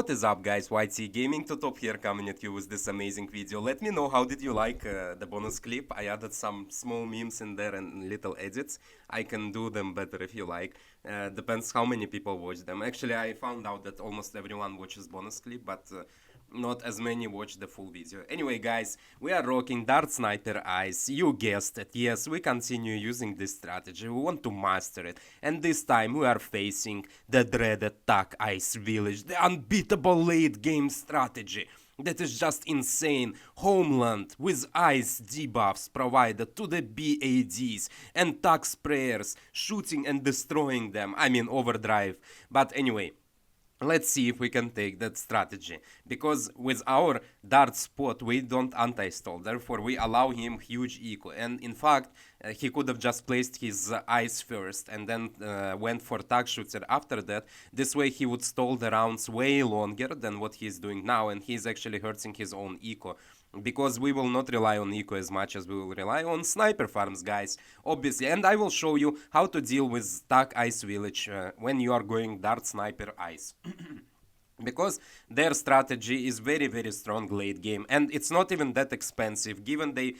What is up, guys? YT Gaming to Top here, coming at you with this amazing video. Let me know how did you like the bonus clip. I added some small memes in there and little edits. I can do them better if you like. Depends how many people watch them. Actually, I found out that almost everyone watches bonus clip, but not as many watch the full video. Anyway, guys, we are rocking Dart Sniper Eyes. You guessed it. Yes, we continue using this strategy. We want to master it. And this time we are facing the dreaded Tack Ice Village, the unbeatable late game strategy that is just insane. Homeland with ice debuffs provided to the BADs and tack sprayers, shooting and destroying them. I mean, overdrive. But anyway, let's see if we can take that strategy, because with our dart spot we don't anti-stall, therefore we allow him huge eco, and in fact he could have just placed his ice first and then went for tag shooter after that. This way he would stall the rounds way longer than what he's doing now, and he's actually hurting his own eco, because we will not rely on eco as much as we will rely on sniper farms, guys, obviously. And I will show you how to deal with Tack Ice Village when you are going Dart Sniper Ice. Because their strategy is very strong late game, and it's not even that expensive, given they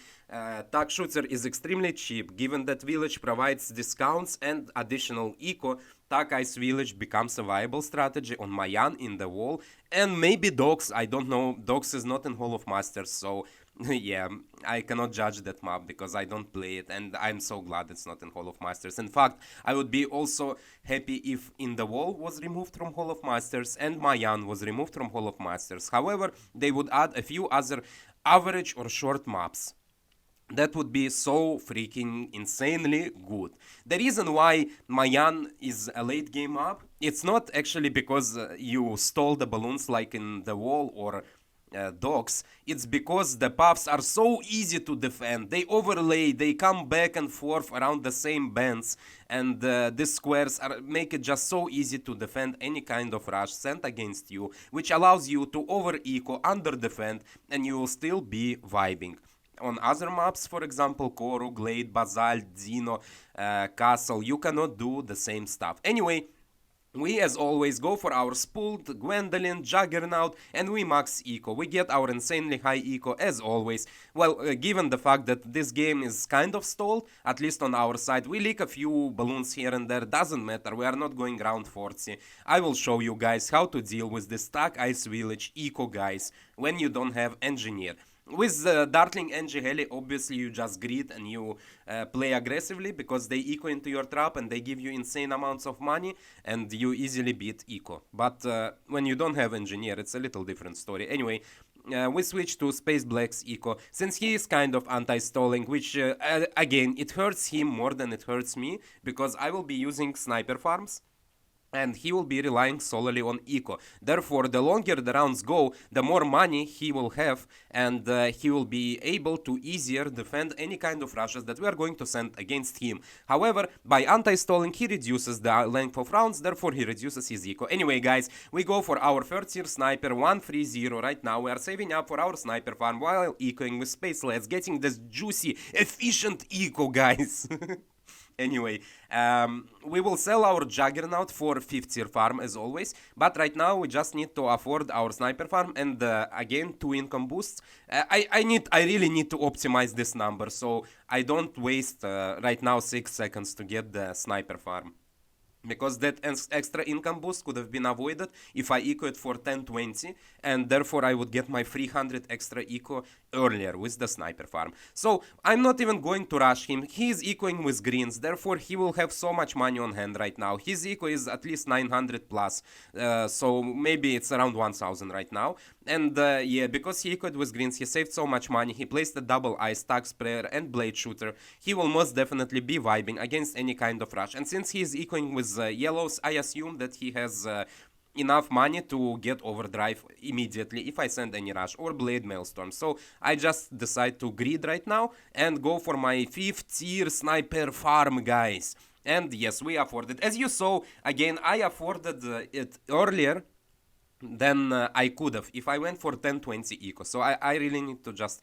tag shooter is extremely cheap, given that village provides discounts and additional eco. Tack Ice Village becomes a viable strategy on Mayan in the wall, and maybe Dogs, I don't know. Dogs is not in Hall of Masters, so yeah, I cannot judge that map because I don't play it, and I'm so glad it's not in Hall of Masters. In fact, I would be also happy if In the Wall was removed from Hall of Masters and Mayan was removed from Hall of Masters. However, they would add a few other average or short maps. That would be so freaking insanely good. The reason why Mayan is a late game map, it's not actually because you stall the balloons like in the wall or Dogs. It's because the paths are so easy to defend. They overlay, they come back and forth around the same bends, and these squares make it just so easy to defend any kind of rush sent against you, which allows you to over eco, under defend, and you will still be vibing. On other maps, for example, Koru, Glade, Basalt, Zeno, Castle, you cannot do the same stuff. Anyway, we as always go for our Spooled, Gwendolyn, Juggernaut, and we max eco. We get our insanely high eco as always. Well, given the fact that this game is kind of stalled, at least on our side, we leak a few balloons here and there, doesn't matter, we are not going round 40. I will show you guys how to deal with this Tack Ice Village eco, guys, when you don't have engineer. With Dartling and Heli, obviously you just greed and you play aggressively because they eco into your trap and they give you insane amounts of money and you easily beat eco. But when you don't have engineer, it's a little different story. Anyway, we switch to Space Black's eco, since he is kind of anti-stalling, which again, it hurts him more than it hurts me, because I will be using sniper farms and he will be relying solely on eco. Therefore, the longer the rounds go, the more money he will have, and he will be able to easier defend any kind of rushes that we are going to send against him. However, by anti-stalling, he reduces the length of rounds, therefore he reduces his eco. Anyway, guys, we go for our third tier sniper, 130 right now. We are saving up for our sniper farm while ecoing with Space Lads, getting this juicy, efficient eco, guys. Anyway, we will sell our Juggernaut for 5th tier farm as always, but right now we just need to afford our sniper farm and again 2 income boosts. I really need to optimize this number, so I don't waste right now 6 seconds to get the sniper farm, because that extra income boost could have been avoided if I eco it for 1020, and therefore I would get my 300 extra eco earlier with the sniper farm. So I'm not even going to rush him. He is ecoing with greens, therefore he will have so much money on hand right now. His eco is at least 900 plus, so maybe it's around 1000 right now. And yeah, because he ecoed with greens, he saved so much money. He placed a double ice, tack sprayer, and blade shooter. He will most definitely be vibing against any kind of rush. And since he is ecoing with yellows, I assume that he has enough money to get overdrive immediately if I send any rush or blade maelstrom. So I just decide to greed right now and go for my 5th tier sniper farm, guys. And yes, we afforded. As you saw, again, I afforded it earlier than I could have if I went for 1020 eco. So I really need to just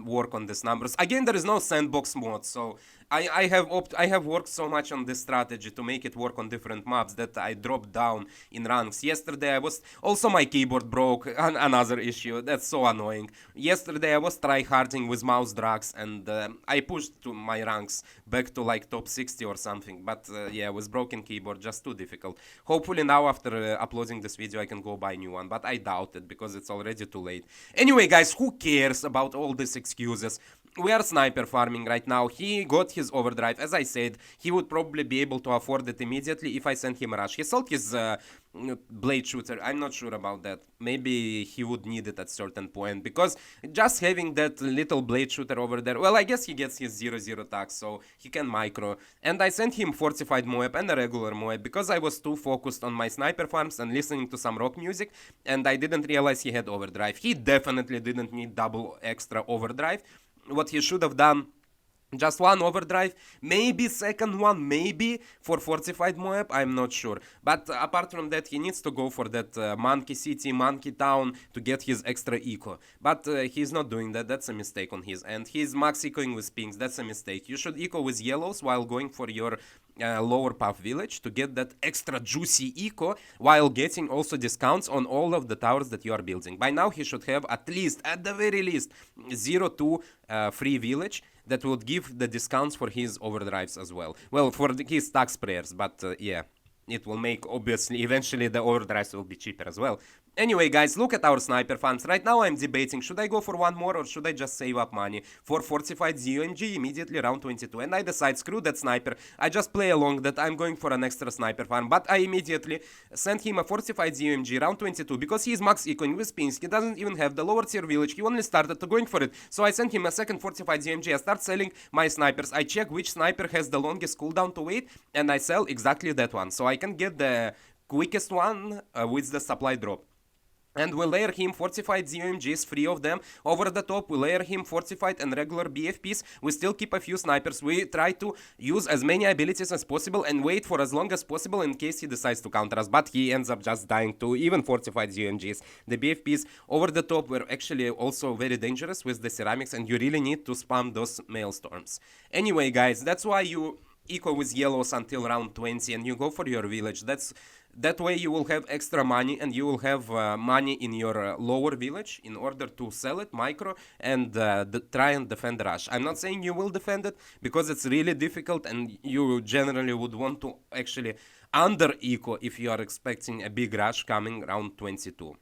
work on these numbers. Again, there is no sandbox mode, so I have worked so much on this strategy to make it work on different maps that I dropped down in ranks. Yesterday I was also my keyboard broke, another issue. That's so annoying. Yesterday I was tryharding with mouse drags and I pushed to my ranks back to like top 60 or something. But yeah, with broken keyboard, just too difficult. Hopefully now after uploading this video I can go buy a new one, but I doubt it because it's already too late. Anyway, guys, who cares about all these excuses? We are sniper farming right now. He got his overdrive. As I said, he would probably be able to afford it immediately if I sent him a rush. He sold his blade shooter. I'm not sure about that. Maybe he would need it at certain point, because just having that little blade shooter over there, well, I guess he gets his 0-0 tax, so he can micro. And I sent him fortified moab and a regular moab because I was too focused on my sniper farms and listening to some rock music, and I didn't realize he had overdrive. He definitely didn't need double extra overdrive. What he should have done, just one overdrive, maybe second one, maybe for fortified moab, I'm not sure. But apart from that, he needs to go for that monkey city, monkey town to get his extra eco. But he's not doing that. That's a mistake on his end. He's max ecoing with pinks. That's a mistake. You should eco with yellows while going for your lower path village to get that extra juicy eco, while getting also discounts on all of the towers that you are building. By now he should have at least, at the very least, 0-2 free village that would give the discounts for his overdrives as well. Well, for his tax prayers, but yeah, it will make, obviously, eventually the overdrives will be cheaper as well. Anyway, guys, look at our sniper farms. Right now I'm debating, should I go for one more or should I just save up money for fortified ZUMG immediately round 22? And I decide, screw that sniper, I just play along that I'm going for an extra sniper farm. But I immediately sent him a fortified ZUMG round 22 because he's max ecoing with pins. He doesn't even have the lower tier village, he only started to going for it. So I sent him a second fortified ZUMG, I start selling my snipers, I check which sniper has the longest cooldown to wait, and I sell exactly that one. So I can get the quickest one with the supply drop. And we layer him fortified ZUMGs, 3 of them. Over the top, we layer him fortified and regular BFPs. We still keep a few snipers. We try to use as many abilities as possible and wait for as long as possible in case he decides to counter us. But he ends up just dying to even fortified ZUMGs. The BFPs over the top were actually also very dangerous with the ceramics, and you really need to spam those maelstorms. Anyway, guys, that's why you eco with yellows until round 20 and you go for your village. That way you will have extra money and you will have money in your lower village in order to sell it, micro, and try and defend the rush. I'm not saying you will defend it because it's really difficult and you generally would want to actually under eco if you are expecting a big rush coming round 22.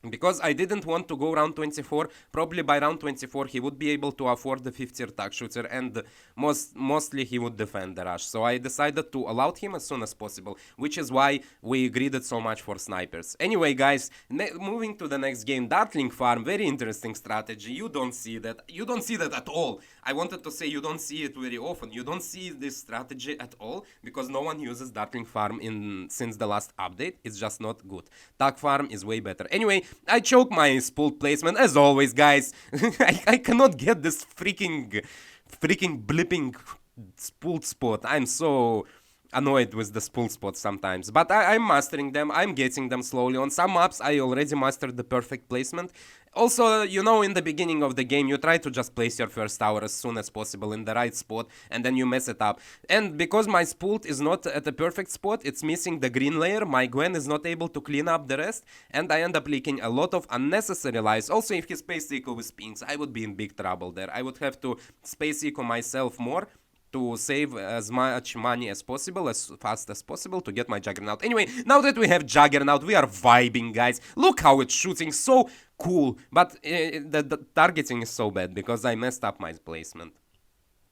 Because I didn't want to go round 24, probably by round 24 he would be able to afford the 5th tier tack shooter and mostly he would defend the rush. So I decided to allow him as soon as possible, which is why we greeded so much for snipers. Anyway, guys, moving to the next game, dartling farm, very interesting strategy. You don't see that at all. I wanted to say you don't see it very often. You don't see this strategy at all because no one uses dartling farm since the last update. It's just not good. Tack farm is way better. Anyway, I choke my spooled placement as always, guys. I cannot get this freaking blipping spooled spot. I'm so annoyed with the spool spots sometimes, but I'm mastering them. I'm getting them slowly. On some maps I already mastered the perfect placement. Also, you know, in the beginning of the game you try to just place your first tower as soon as possible in the right spot and then you mess it up. And because my spooled is not at the perfect spot, it's missing the green layer, my Gwen is not able to clean up the rest, and I end up leaking a lot of unnecessary lives. Also, if he space eco with pings, I would be in big trouble there. I would have to space eco myself more to save as much money as possible, as fast as possible, to get my Juggernaut. Anyway, now that we have Juggernaut, we are vibing, guys. Look how it's shooting, so cool. But the targeting is so bad because I messed up my placement.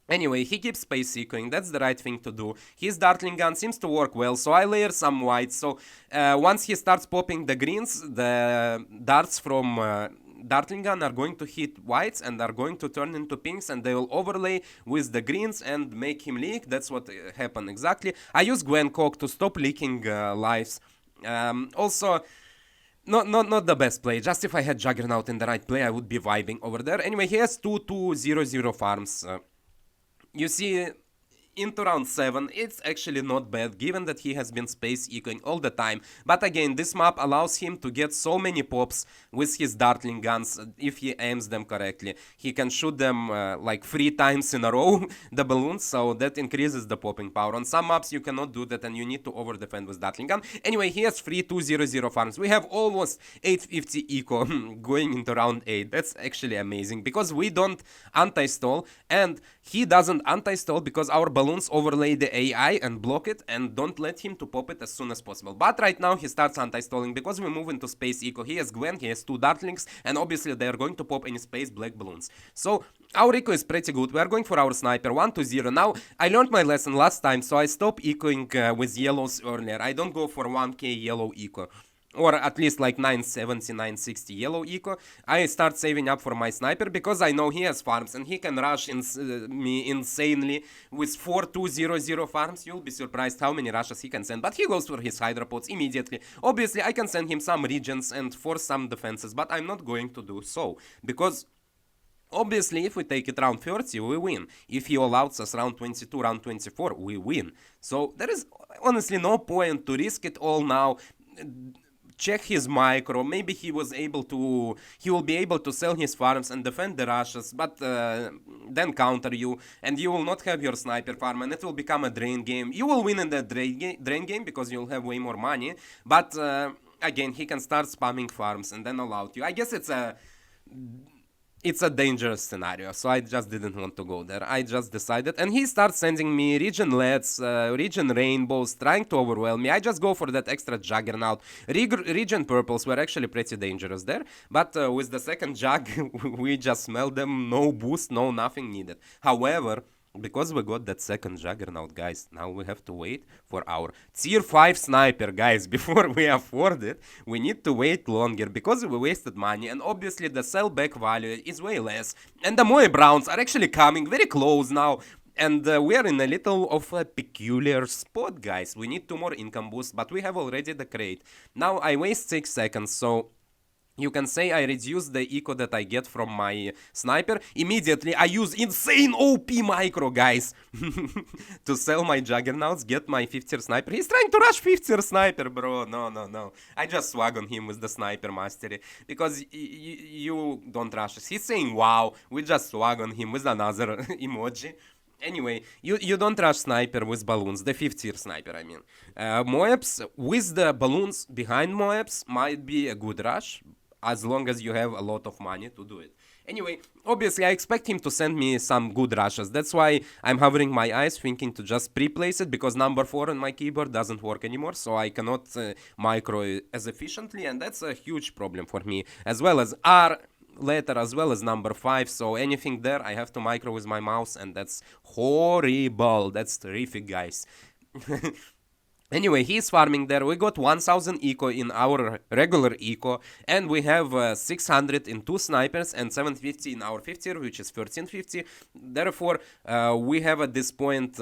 Anyway, he keeps space ecoing, that's the right thing to do. His dartling gun seems to work well, so I layer some whites. So once he starts popping the greens, the darts from dartling gun are going to hit whites and are going to turn into pinks, and they will overlay with the greens and make him leak. That's what happened exactly. I use Gwen Cock to stop leaking lives. Also, not the best play. Just if I had Juggernaut in the right play, I would be vibing over there. Anyway, he has 2-2-0-0 farms. You see, into round 7, it's actually not bad, given that he has been space ecoing all the time. But again, this map allows him to get so many pops with his dartling guns if he aims them correctly. He can shoot them like 3 times in a row, the balloons, so that increases the popping power. On some maps you cannot do that and you need to over defend with dartling gun. Anyway, he has 3200 farms. We have almost 850 eco going into round 8. That's actually amazing because we don't anti-stall and he doesn't anti-stall because our balloons overlay the AI and block it and don't let him to pop it as soon as possible. But right now he starts anti-stalling because we move into space eco. He has Gwen, he has 2 dartlings, and obviously they are going to pop any space black balloons. So our eco is pretty good. We are going for our sniper 1-0. Now I learned my lesson last time, so I stopped ecoing with yellows earlier. I don't go for 1k yellow eco, or at least like 970, 960 yellow eco. I start saving up for my sniper because I know he has farms and he can rush me insanely with 4200 farms. You'll be surprised how many rushes he can send, but he goes for his hydropods immediately. Obviously I can send him some regions and force some defenses, but I'm not going to do so because obviously if we take it round 30 we win. If he allows us round 22, round 24, we win. So there is honestly no point to risk it all now. Check his micro, maybe he will be able to sell his farms and defend the rushes, but then counter you, and you will not have your sniper farm, and it will become a drain game. You will win in the drain game because you'll have way more money, but again, he can start spamming farms and then allow you. I guess it's a dangerous scenario, so I just didn't want to go there. I just decided, and he starts sending me region LEDs, region rainbows, trying to overwhelm me. I just go for that extra juggernaut. Region purples were actually pretty dangerous there, but with the second jug, we just smell them, no boost, no nothing needed. However, because we got that second juggernaut, guys, now we have to wait for our tier 5 sniper, guys. Before we afford it, we need to wait longer because we wasted money, and obviously the sell back value is way less, and the moab rounds are actually coming very close now. And we are in a little of a peculiar spot, guys. We need 2 more income boosts, but we have already the crate. Now I waste 6 seconds, so you can say I reduce the eco that I get from my sniper. Immediately I use insane OP micro, guys, to sell my juggernauts, get my 5th tier sniper. He's trying to rush 5th tier sniper, bro. No. I just swag on him with the sniper mastery because you don't rush us. He's saying wow. We just swag on him with another emoji. Anyway, you don't rush sniper with balloons, the 5th tier sniper, I mean. Moabs with the balloons behind Moabs might be a good rush, as long as you have a lot of money to do it. Anyway, obviously I expect him to send me some good rushes. That's why I'm hovering my eyes, thinking to just pre-place it, because number 4 on my keyboard doesn't work anymore, so I cannot micro as efficiently, and that's a huge problem for me. As well as R letter, as well as number 5, so anything there I have to micro with my mouse, and that's horrible. That's terrific, guys. Anyway, he's farming there. We got 1000 eco in our regular eco, and we have 600 in 2 snipers and 750 in our 5th tier, which is 1350. Therefore, we have at this point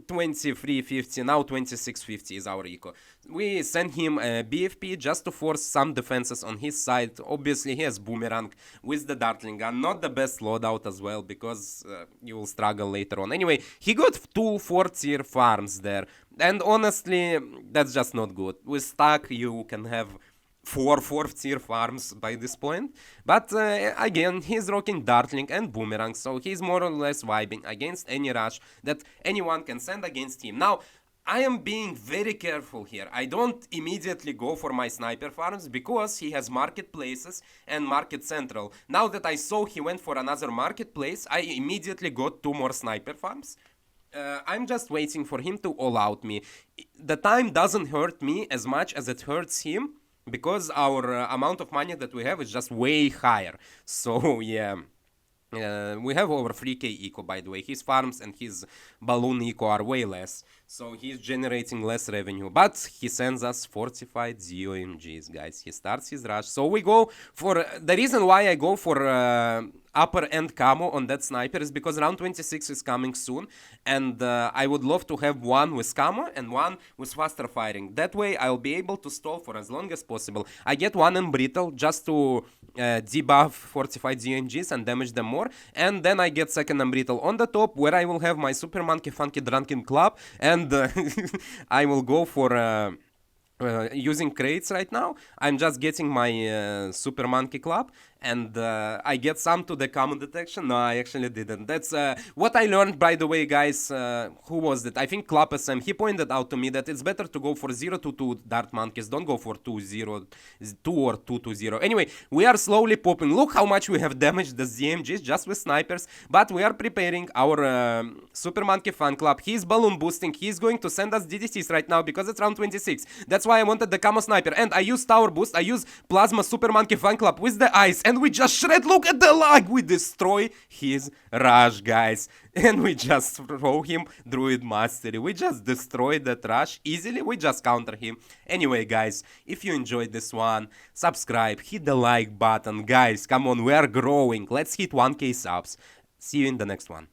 2350, now 2650 is our eco. We send him a BFP just to force some defenses on his side. Obviously he has boomerang with the dartling gun, not the best loadout as well, because you will struggle later on. Anyway, he got 2 4th tier farms there, and honestly that's just not good. With tack you can have 4 4th tier farms by this point, but again, he's rocking dartling and boomerang, so he's more or less vibing against any rush that anyone can send against him. Now, I am being very careful here. I don't immediately go for my sniper farms because he has marketplaces and market central. Now that I saw he went for another marketplace, I immediately got 2 more sniper farms. I'm just waiting for him to all out me. The time doesn't hurt me as much as it hurts him, because our amount of money that we have is just way higher. So yeah, we have over 3k eco, by the way. His farms and his balloon eco are way less, so he's generating less revenue, but he sends us fortified ZOMGs, guys. He starts his rush, so we go for the reason why I go for upper end camo on that sniper is because round 26 is coming soon, and I would love to have one with camo and one with faster firing. That way I'll be able to stall for as long as possible. I get one in brittle just to debuff fortified ZMGs and damage them more, and then I get second in brittle on the top, where I will have my super monkey funky drunken club, and I will go for using crates right now. I'm just getting my super monkey club, and I get some to the common detection. No, I actually didn't. That's what I learned, by the way, guys. Who was it? I think Club SM. He pointed out to me that it's better to go for 0-2 dart monkeys. Don't go for 2-0, 2 or 2-2-0. Anyway, we are slowly popping. Look how much we have damaged the ZMGs just with snipers. But we are preparing our super monkey fan club. He's balloon boosting. He's going to send us DDCs right now because it's round 26. That's why I wanted the camo sniper. And I use tower boost. I use plasma super monkey fan club with the ice. And we just shred. Look at the lag. We destroy his rush, guys. And we just throw him druid mastery. We just destroy that rush easily. We just counter him. Anyway, guys, if you enjoyed this one, subscribe, hit the like button. Guys, come on, we are growing. Let's hit 1k subs. See you in the next one.